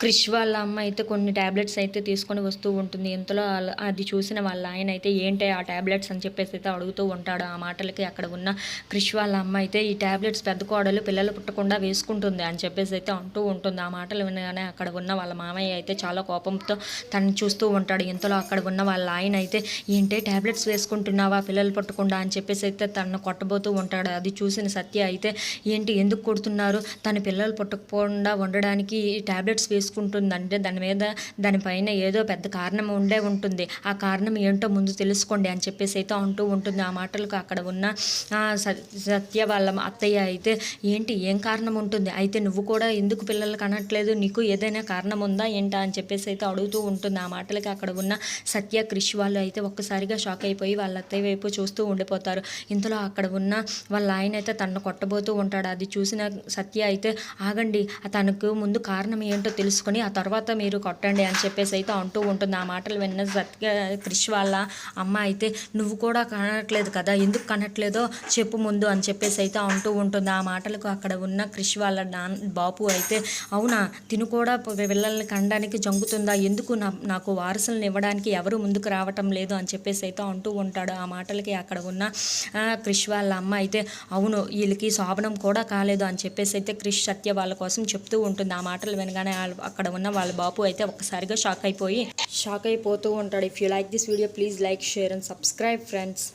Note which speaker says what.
Speaker 1: క్రిష్ వాళ్ళ అమ్మ అయితే కొన్ని టాబ్లెట్స్ అయితే తీసుకొని వస్తూ ఉంటుంది. ఇంతలో అది చూసిన వాళ్ళ ఆయన అయితే ఏంటి ఆ టాబ్లెట్స్ అని చెప్పేసి అయితే అడుగుతూ ఉంటాడు. ఆ మాటలకి అక్కడ ఉన్న క్రిష్ వాళ్ళ అమ్మ అయితే ఈ టాబ్లెట్స్ పెద్ద కోడలు పిల్లలు పుట్టకుండా వేసుకుంటుంది అని చెప్పేసి అయితే అంటూ ఉంటుంది. ఆ మాటలు వినగానే అక్కడ ఉన్న వాళ్ళ మామయ్య అయితే చాలా కోపంతో తనని చూస్తూ ఉంటాడు. ఇంతలో అక్కడ ఉన్న వాళ్ళ ఆయన అయితే ఏంటి టాబ్లెట్స్ వేసుకుంటున్నావా పిల్లలు పుట్టకుండా అని చెప్పేసి అయితే తనను కొట్టబోతూ ఉంటాడు. అది చూసిన సత్య అయితే ఏంటి ఎందుకు కొడుతున్నారు, తన పిల్లలు పుట్టకుండా ఉండడానికి టాబ్లెట్స్ వేసుకుంటుందంటే దానిపైన ఏదో పెద్ద కారణం ఉండే ఉంటుంది. ఆ కారణం ఏంటో ముందు తెలుసుకోండి అని చెప్పేసి అయితే అంటూ ఉంటుంది. ఆ మాటలకు అక్కడ ఉన్న సత్య వాళ్ళ అత్తయ్య అయితే ఏంటి ఏం కారణం ఉంటుంది, అయితే నువ్వు కూడా ఎందుకు పిల్లలు కనట్లేదు, నీకు ఏదైనా కారణం ఉందా ఏంటా అని చెప్పేసి అయితే అడుగుతూ ఉంటుంది. ఆ మాటలకి అక్కడ ఉన్న సత్య క్రిష్ వాళ్ళు అయితే ఒక్కసారిగా షాక్ అయిపోయి వాళ్ళ అత్తయ్య వైపు చూస్తూ ఉండిపోతారు. ఇంతలో అక్కడ ఉన్న వాళ్ళ ఆయన అయితే తనను కొట్టబోతూ ఉంటాడు. అది చూసిన సత్య అయితే ఆగండి, తనకు ముందు కారణం ఏంటో తెలుసుకొని ఆ తర్వాత మీరు కొట్టండి అని చెప్పేసి అయితే అంటూ ఉంటుంది. ఆ మాటలు విన్న సత్య క్రిష్ వాళ్ళ అమ్మ అయితే నువ్వు కూడా కనట్లేదు కదా, ఎందుకు కనట్లేదో చెప్పు ముందు అని చెప్పేసి అయితే అంటూ ఉంటుంది. ఆ మాటలకు అక్కడ ఉన్న క్రిష్ వాళ్ళ బాపు అయితే అవునా, తిను కూడా పిల్లల్ని కనడానికి జంకుతుందా, ఎందుకు నాకు వారసులను ఇవ్వడానికి ఎవరు ముందుకు రావటం లేదు అని చెప్పేసి అయితే అంటూ ఉంటాడు. ఆ మాటలకి అక్కడ ఉన్న క్రిష్ వాళ్ళ అమ్మ అయితే అవును వీళ్ళకి శోభనం కూడా కాలేదు అని చెప్పేసి అయితే క్రిష్ సత్య వాళ్ళ కోసం చెప్తూ ఉంటుంది. ఆ మాటలు వినగానే అక్కడ ఉన్న వాళ్ళ బాపు అయితే ఒక్కసారిగా షాక్ అయిపోతూ ఉంటాడు. If you like this video please like share and subscribe friends.